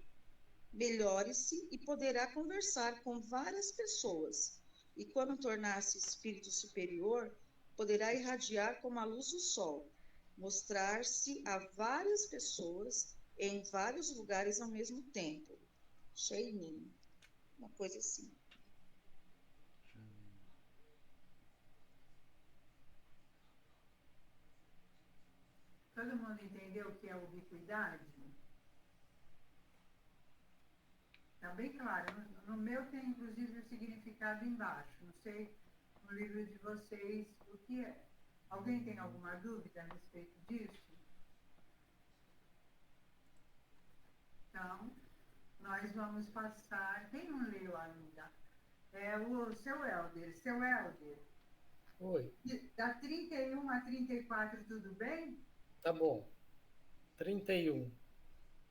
melhore-se e poderá conversar com várias pessoas. E quando tornar-se espírito superior, poderá irradiar como a luz do sol, mostrar-se a várias pessoas em vários lugares ao mesmo tempo. Sheinin, uma coisa assim. Todo mundo entendeu o que é ubiquidade? Está bem claro. No meu tem, inclusive, o significado embaixo. Não sei no livro de vocês o que é. Alguém tem alguma dúvida a respeito disso? Então, nós vamos passar. Quem não leu ainda? É o seu Helder. Seu Helder. Oi. Da 31 a 34, tudo bem? Tá bom. 31.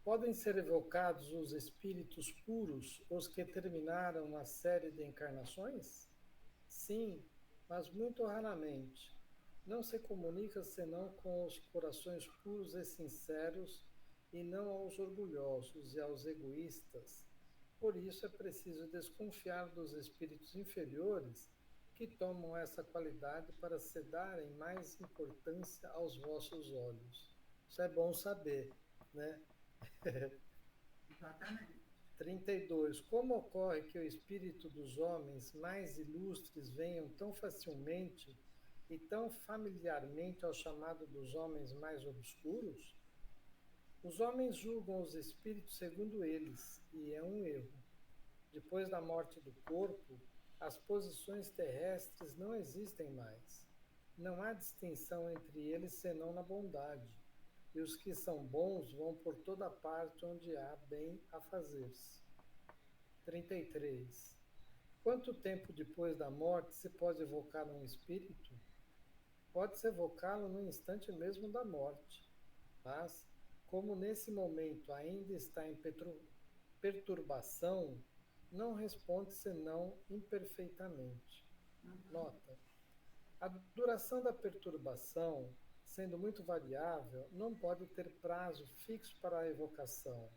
Podem ser evocados os espíritos puros, os que terminaram a série de encarnações? Sim, mas muito raramente. Não se comunica senão com os corações puros e sinceros, e não aos orgulhosos e aos egoístas. Por isso é preciso desconfiar dos espíritos inferiores que tomam essa qualidade para se darem mais importância aos vossos olhos. Isso é bom saber, né? Exatamente. 32. Como ocorre que o espírito dos homens mais ilustres venham tão facilmente e tão familiarmente ao chamado dos homens mais obscuros? Os homens julgam os espíritos segundo eles, e é um erro. Depois da morte do corpo, as posições terrestres não existem mais. Não há distinção entre eles senão na bondade. E os que são bons vão por toda parte onde há bem a fazer-se. 33. Quanto tempo depois da morte se pode evocar um espírito? Pode-se evocá-lo no instante mesmo da morte. Mas, como nesse momento ainda está em perturbação, não responde senão imperfeitamente. Nota: a duração da perturbação, sendo muito variável, não pode ter prazo fixo para a evocação.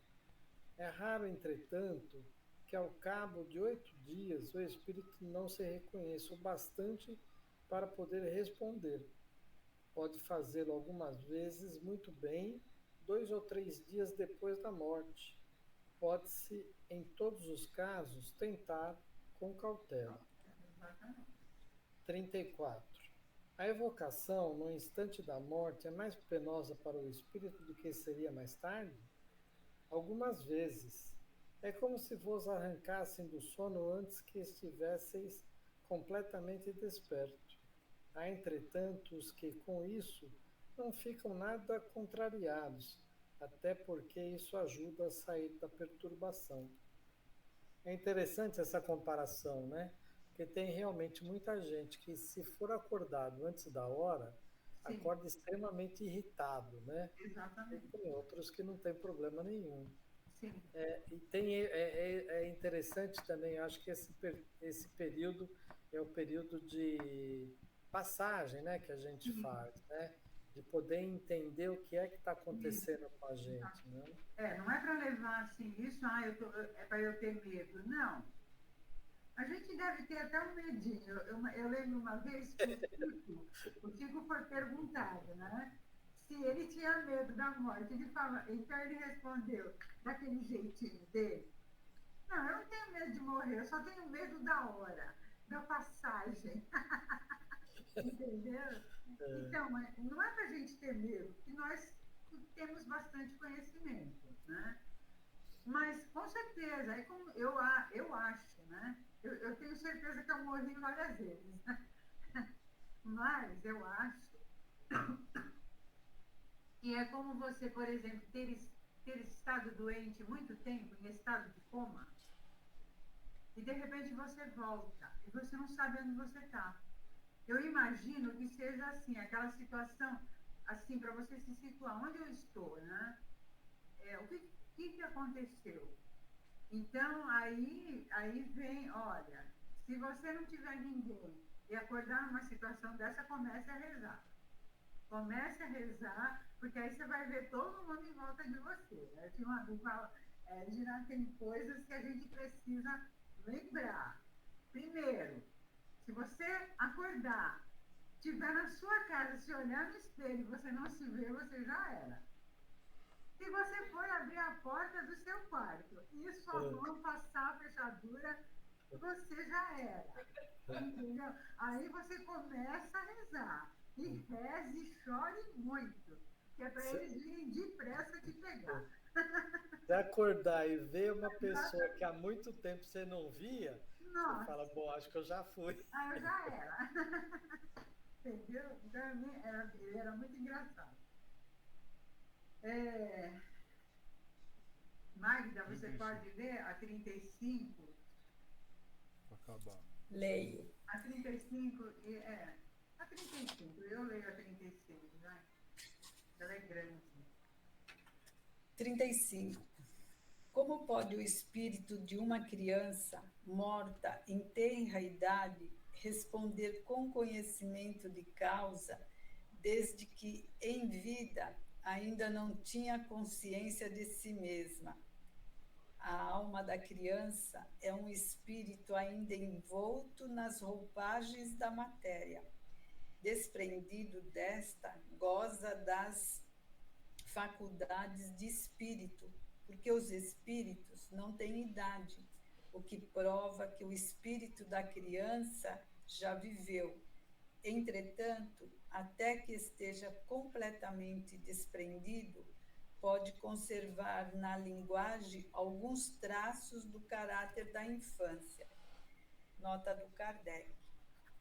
É raro, entretanto, que ao cabo de 8 dias o espírito não se reconheça o bastante para poder responder. Pode fazê-lo algumas vezes muito bem, 2 ou 3 dias depois da morte. Pode-se, em todos os casos, tentar com cautela. 34. A evocação, no instante da morte, é mais penosa para o espírito do que seria mais tarde? Algumas vezes. É como se vos arrancassem do sono antes que estivesseis completamente desperto. Há, entretanto, os que, com isso, não ficam nada contrariados, até porque isso ajuda a sair da perturbação. É interessante essa comparação, né? Porque tem realmente muita gente que, se for acordado antes da hora, Sim. acorda extremamente irritado, né? E Exatamente. tem outros que não tem problema nenhum. Sim. É interessante também, eu acho que esse período é o período de passagem, né, que a gente faz, né? De poder entender o que é que está acontecendo com a gente, né? Não é para levar assim isso, é para eu ter medo. Não. A gente deve ter até um medinho. Eu lembro uma vez que o Chico foi perguntado, né? Se ele tinha medo da morte. Então ele respondeu daquele jeitinho dele. Não, eu não tenho medo de morrer, eu só tenho medo da hora, da passagem. Entendeu? Então, não é para a gente ter medo, porque nós temos bastante conhecimento, né? Mas, com certeza, eu acho, né? Eu tenho certeza que eu morri várias vezes, né? Mas eu acho que é como você, por exemplo, ter estado doente muito tempo, em estado de coma, e de repente você volta, e você não sabe onde você está. Eu imagino que seja assim, aquela situação, assim, para você se situar, onde eu estou, né? O que aconteceu? Então, aí vem, olha, se você não tiver ninguém e acordar numa situação dessa, comece a rezar. Comece a rezar, porque aí você vai ver todo mundo em volta de você. Né? Tinha uma amiga que fala, Gina, tem coisas que a gente precisa lembrar. Primeiro, se você acordar, estiver na sua casa, se olhar no espelho e você não se vê, você já era. Se você for abrir a porta do seu quarto e sua mão passar a fechadura, você já era. Entendeu? Aí você começa a rezar. E reze e chore muito. Que é para eles virem depressa te pegar. Se acordar e ver uma pessoa que há muito tempo você não via, Nossa. Você fala, bom, acho que eu já fui. Eu já era. Entendeu? Então, ele era muito engraçado. Magda, você 35. pode ler a 35? Para acabar. Leio. A 35, a 35, eu leio a 36, vai. Ela é grande. 35. Como pode o espírito de uma criança morta em tenra idade responder com conhecimento de causa, desde que em vida ainda não tinha consciência de si mesma? A alma da criança é um espírito ainda envolto nas roupagens da matéria. Desprendido desta, goza das faculdades de espírito, porque os espíritos não têm idade, o que prova que o espírito da criança já viveu. Entretanto, até que esteja completamente desprendido, pode conservar na linguagem alguns traços do caráter da infância. Nota do Kardec.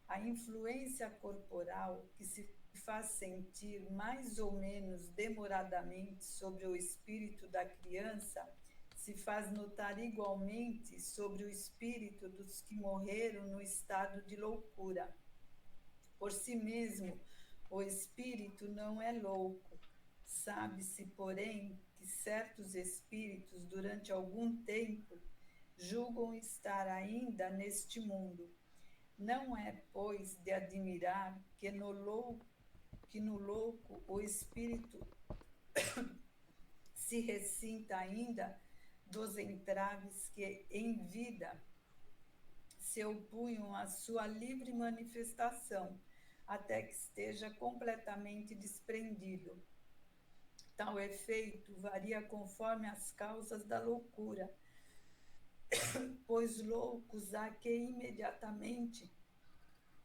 A influência corporal que se faz sentir mais ou menos demoradamente sobre o espírito da criança se faz notar igualmente sobre o espírito dos que morreram no estado de loucura. Por si mesmo, o espírito não é louco. Sabe-se, porém, que certos espíritos, durante algum tempo, julgam estar ainda neste mundo. Não é, pois, de admirar que no louco o espírito se ressinta ainda dos entraves que, em vida, se opunham à sua livre manifestação, até que esteja completamente desprendido. Tal efeito varia conforme as causas da loucura, pois loucos há que imediatamente,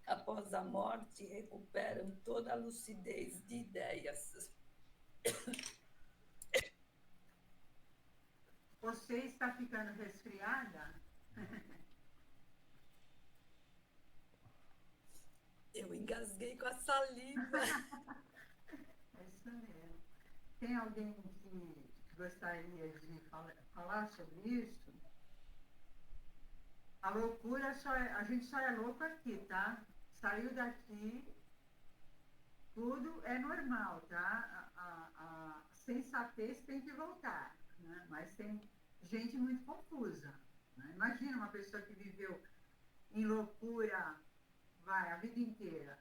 após a morte, recuperam toda a lucidez de ideias. Você está ficando resfriada? Eu engasguei com a saliva. É isso mesmo. Tem alguém que gostaria de falar sobre isso? A loucura, a gente só é louco aqui, tá? Saiu daqui, tudo é normal, tá? A sensatez tem que voltar, né? Mas tem gente muito confusa, né? Imagina uma pessoa que viveu em loucura, a vida inteira.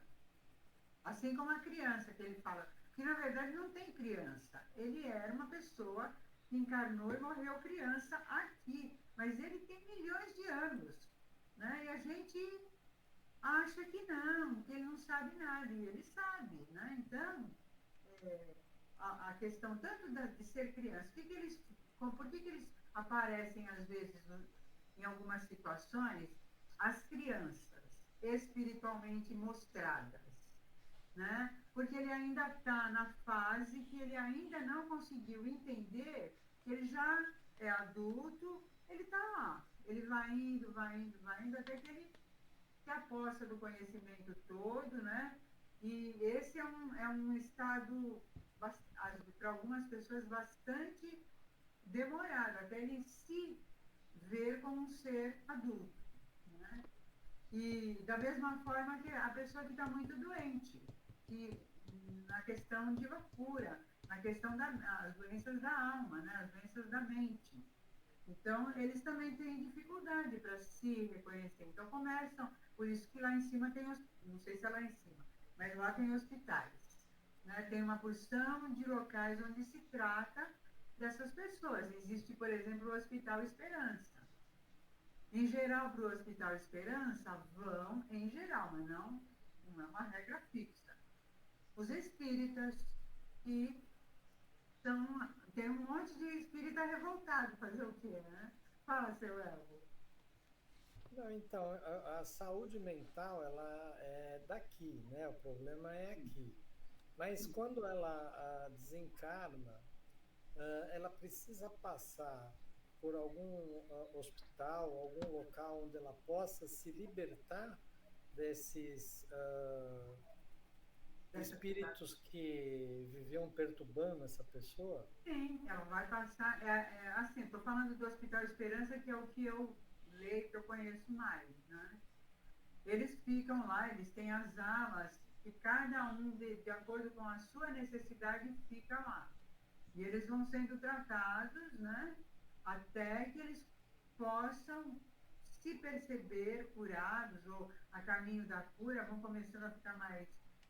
Assim como a criança, que ele fala, que na verdade não tem criança. Ele era uma pessoa que encarnou e morreu criança aqui, mas ele tem milhões de anos, né? E a gente acha que ele não sabe nada, e ele sabe, né? Então, a questão tanto de ser criança, por que eles aparecem às vezes em algumas situações, as crianças espiritualmente mostradas, né? Porque ele ainda está na fase que ele ainda não conseguiu entender que ele já é adulto, ele está lá, ele vai indo, até que ele se aposta do conhecimento todo, né? E esse é um estado, para algumas pessoas, bastante demorado, até ele se ver como um ser adulto, né? E da mesma forma que a pessoa que está muito doente, que na questão de loucura, na questão das doenças da alma, né? As doenças da mente. Então, eles também têm dificuldade para se reconhecer. Então, começam, por isso que lá em cima tem, não sei se é lá em cima, mas lá tem hospitais, né? Tem uma porção de locais onde se trata dessas pessoas. Existe, por exemplo, o Hospital Esperança. Em geral, para o Hospital Esperança, vão, em geral, mas não é uma regra fixa. Os espíritas que tem um monte de espírita revoltado, fazer o quê, né? Fala, seu Elvo. Não, então, a saúde mental, ela é daqui, né? O problema é aqui. Mas quando ela desencarna, ela precisa passar por algum hospital, algum local onde ela possa se libertar desses espíritos que viviam perturbando essa pessoa? Sim, ela vai passar. Assim, estou falando do Hospital Esperança, que é o que eu leio, que eu conheço mais, né? Eles ficam lá, eles têm as alas, e cada um, de acordo com a sua necessidade, fica lá. E eles vão sendo tratados, né? Até que eles possam se perceber curados, ou a caminho da cura, vão começando a ficar mais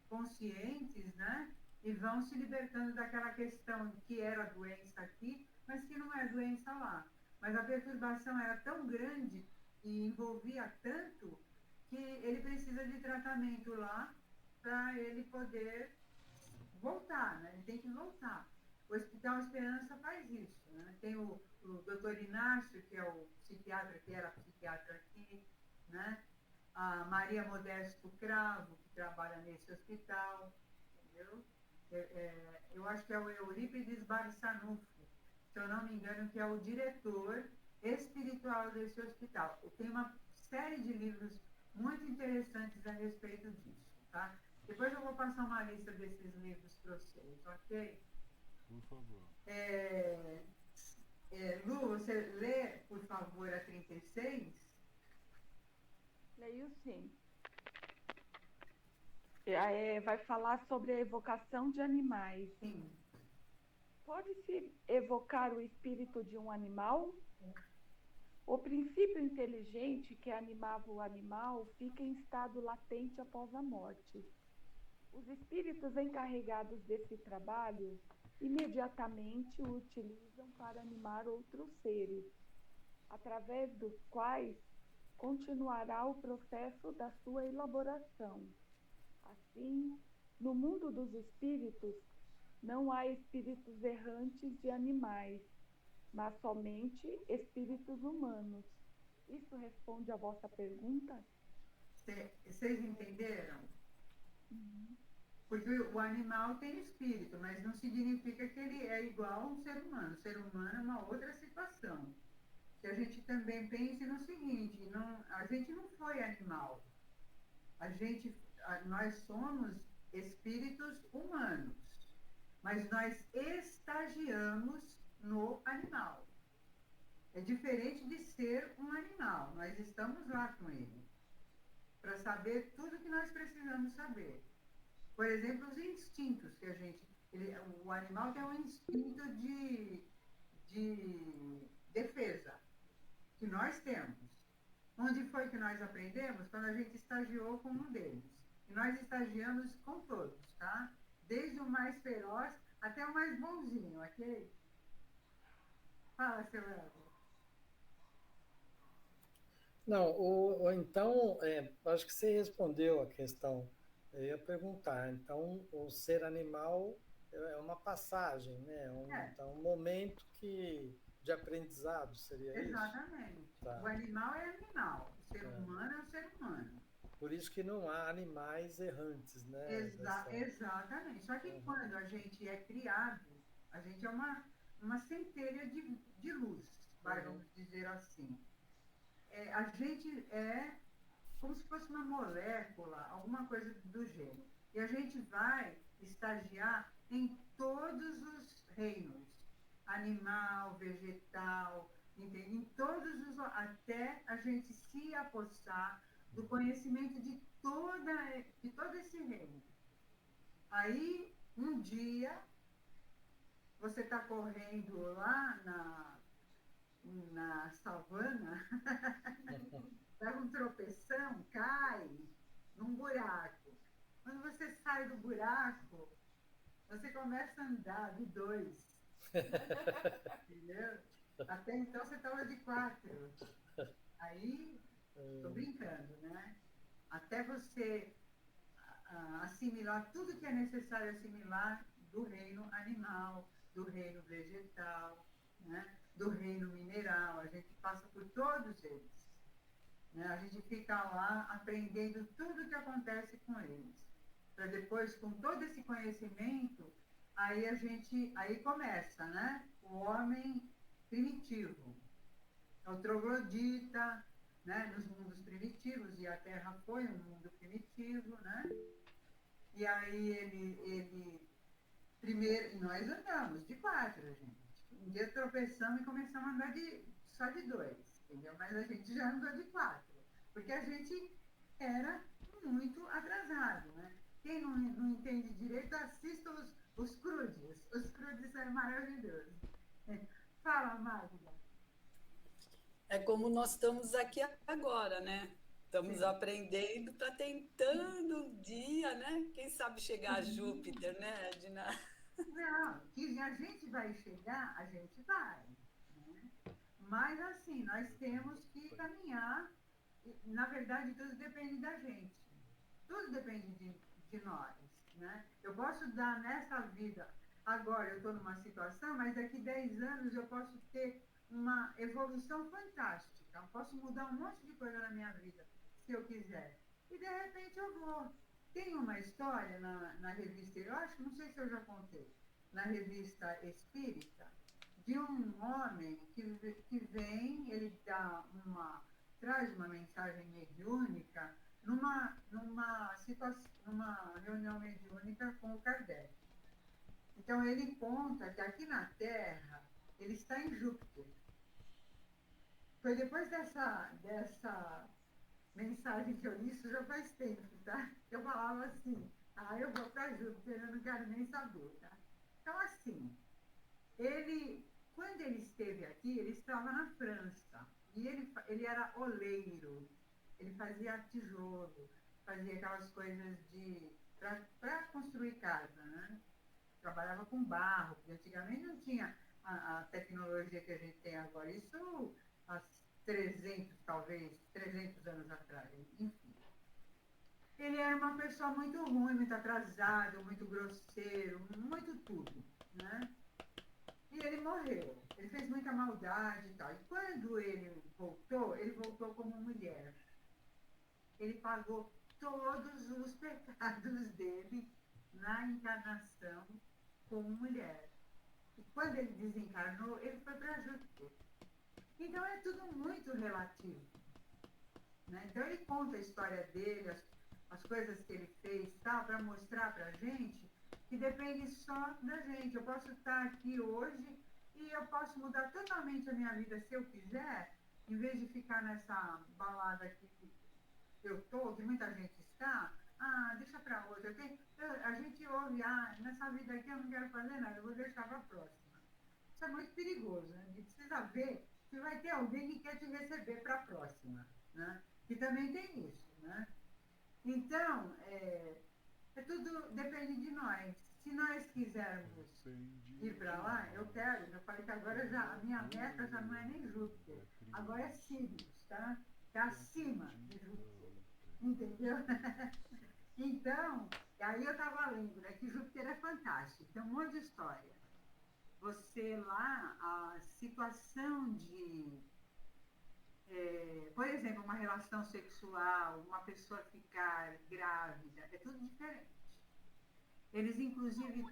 conscientes, né? E vão se libertando daquela questão que era doença aqui, mas que não é doença lá. Mas a perturbação era tão grande e envolvia tanto que ele precisa de tratamento lá para ele poder voltar, né? Ele tem que voltar. O Hospital Esperança faz isso, né? Tem o doutor Inácio, que é o psiquiatra, que era psiquiatra aqui, né? A Maria Modesto Cravo, que trabalha nesse hospital, entendeu? Eu acho que é o Eurípides Barçanufo, se eu não me engano, que é o diretor espiritual desse hospital. Tem uma série de livros muito interessantes a respeito disso, tá? Depois eu vou passar uma lista desses livros para vocês, ok? Por favor. Lu, você lê, por favor, a 36? Leio sim. Vai falar sobre a evocação de animais. Sim. Pode-se evocar o espírito de um animal? O princípio inteligente que animava o animal fica em estado latente após a morte. Os espíritos encarregados desse trabalho imediatamente o utilizam para animar outros seres, através dos quais continuará o processo da sua elaboração. Assim, no mundo dos espíritos, não há espíritos errantes de animais, mas somente espíritos humanos. Isso responde à vossa pergunta? Vocês entenderam? Porque o animal tem espírito, mas não significa que ele é igual a um ser humano. O ser humano é uma outra situação. Que a gente também pense no seguinte, a gente não foi animal. Nós somos espíritos humanos, mas nós estagiamos no animal. É diferente de ser um animal. Nós estamos lá com ele, para saber tudo que nós precisamos saber. Por exemplo, os instintos que o animal tem um instinto de defesa, que nós temos. Onde foi que nós aprendemos? Quando a gente estagiou com um deles. E nós estagiamos com todos, tá? Desde o mais feroz até o mais bonzinho, ok? Fala, seu Elton. Não, então, acho que você respondeu a questão. Eu ia perguntar, então, o ser animal é uma passagem, né? Então, um momento de aprendizado, seria isso? Exatamente. Tá. O animal é animal, o ser humano é o ser humano. Por isso que não há animais errantes, né? Exatamente. Só que quando a gente é criado, a gente é uma centelha de luz, vamos dizer assim. A gente é como se fosse uma molécula, alguma coisa do gênero. E a gente vai estagiar em todos os reinos, animal, vegetal, em todos os, até a gente se apossar do conhecimento de todo esse reino. Aí, um dia, você está correndo lá na savana, dá um tropeção, cai num buraco. Quando você sai do buraco, você começa a andar de 2. Entendeu? Até então você estava de 4. Aí, estou brincando, né? Até você assimilar tudo que é necessário assimilar do reino animal, do reino vegetal, né? Do reino mineral. A gente passa por todos eles. Né? A gente fica lá aprendendo tudo o que acontece com eles. Para depois, com todo esse conhecimento, aí começa, né? O homem primitivo, o troglodita, né? Nos mundos primitivos, e a Terra foi um mundo primitivo, né? E aí ele primeiro, nós andamos de 4, gente. Um dia tropeçamos e começamos a andar só de 2, entendeu? Mas a gente já andou de 4, porque a gente era muito atrasado, né? Quem não entende direito, assista os Crudes. Os Crudes são maravilhosos. Fala, Magda. É como nós estamos aqui agora, né? Estamos aprendendo, está tentando um dia, né? Quem sabe chegar a Júpiter, né, Edna? Não, que a gente vai chegar, a gente vai. Né? Mas, assim, nós temos que caminhar. Na verdade, tudo depende da gente. Tudo depende de nós. Né? Eu posso dar nessa vida, agora eu estou numa situação, mas daqui 10 anos eu posso ter uma evolução fantástica. Eu posso mudar um monte de coisa na minha vida, se eu quiser. E, de repente, eu vou. Tem uma história na revista, eu acho, não sei se eu já contei, na revista Espírita, de um homem que vem, ele traz uma mensagem mediúnica numa reunião mediúnica com o Kardec. Então, ele conta que aqui na Terra, ele está em Júpiter. Foi depois dessa mensagem que eu li, isso já faz tempo, tá? Eu falava assim, eu vou para Júpiter, eu não quero nem saber, tá? Então, assim, quando ele esteve aqui, ele estava na França, e ele era oleiro, ele fazia tijolo, fazia aquelas coisas para construir casa, né? trabalhava com barro, porque antigamente não tinha a tecnologia que a gente tem agora. Isso há 300, talvez, 300 anos atrás, enfim. Ele era uma pessoa muito ruim, muito atrasado, muito grosseiro, muito tudo, né? E ele morreu. Ele fez muita maldade e tal. E quando ele voltou como mulher. Ele pagou todos os pecados dele na encarnação como mulher. E quando ele desencarnou, ele foi para Júpiter. Então é tudo muito relativo. Né? Então ele conta a história dele, as coisas que ele fez, tal, para mostrar para a gente que depende só da gente. Eu posso estar aqui hoje e eu posso mudar totalmente a minha vida se eu quiser, em vez de ficar nessa balada aqui que eu estou, que muita gente está, deixa para outra. A gente ouve, nessa vida aqui eu não quero fazer nada, eu vou deixar para a próxima. Isso é muito perigoso, né? A gente precisa ver se vai ter alguém que quer te receber para a próxima, né? E também tem isso, né? Então, tudo depende de nós. Se nós quisermos ir para lá, eu quero. Eu falei que agora a minha meta já não é nem Júpiter, agora é Sirius, tá? É acima de Júpiter, entendeu? Então, aí eu estava lendo, né, que Júpiter é fantástico, tem um monte de história. Você lá, a situação de por exemplo, uma relação sexual, uma pessoa ficar grávida, é tudo diferente. Eles, inclusive,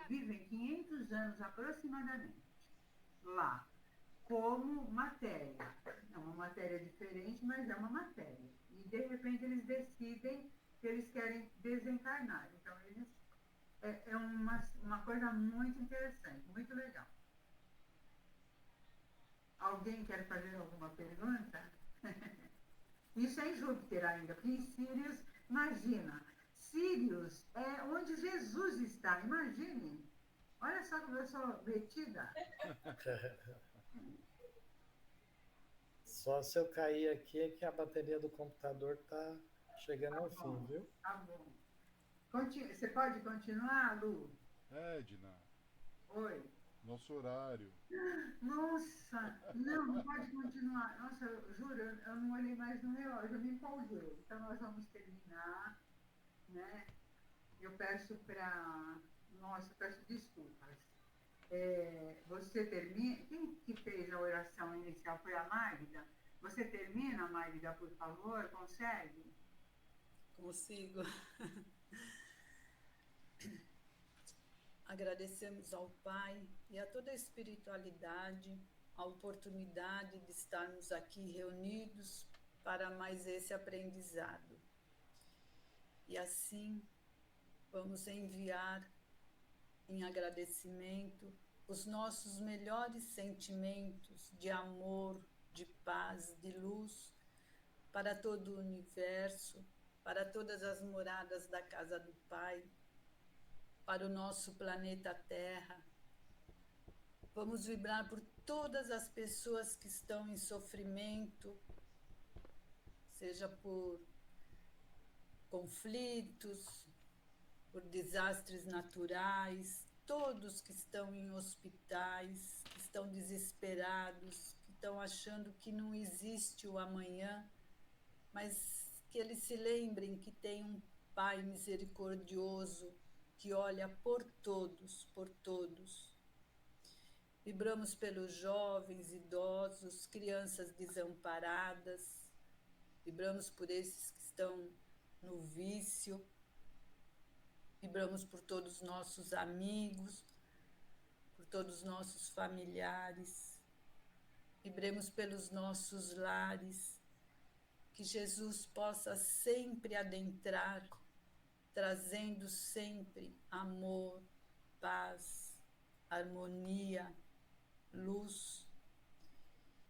vivem 500 anos aproximadamente lá, como matéria. É uma matéria diferente, mas é uma matéria. E, de repente, eles decidem que eles querem desencarnar. Então, é uma coisa muito interessante, muito legal. Alguém quer fazer alguma pergunta? Isso é em Júpiter ainda, porque em Sírius, imagina, Sírius é onde Jesus está, imagine. Olha só como eu sou metida. Só se eu cair aqui é que a bateria do computador está chegando ao fim, viu? Tá bom. Você pode continuar, Lu? Edna. Oi. Nosso horário. Nossa, não pode continuar. Nossa, eu juro, eu não olhei mais no relógio, eu me empolguei. Então nós vamos terminar, né? Eu peço desculpas. Você termina. Quem que fez a oração inicial foi a Magda? Você termina, Magda, por favor? Consegue? Consigo. Agradecemos ao Pai e a toda a espiritualidade a oportunidade de estarmos aqui reunidos para mais esse aprendizado. E assim, vamos enviar em agradecimento os nossos melhores sentimentos de amor, de paz, de luz para todo o universo, para todas as moradas da casa do Pai, para o nosso planeta Terra. Vamos vibrar por todas as pessoas que estão em sofrimento, seja por conflitos, por desastres naturais, todos que estão em hospitais, que estão desesperados, que estão achando que não existe o amanhã, mas que eles se lembrem que tem um Pai misericordioso que olha por todos, por todos. Vibramos pelos jovens, idosos, crianças desamparadas, vibramos por esses que estão no vício, vibramos por todos os nossos amigos, por todos os nossos familiares, vibremos pelos nossos lares, que Jesus possa sempre adentrar, trazendo sempre amor, paz, harmonia, luz.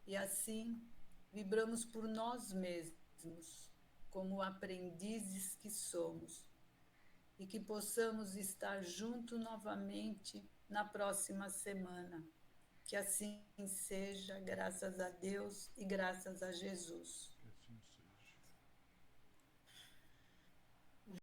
E assim, vibramos por nós mesmos, como aprendizes que somos, e que possamos estar juntos novamente na próxima semana. Que assim seja, graças a Deus e graças a Jesus.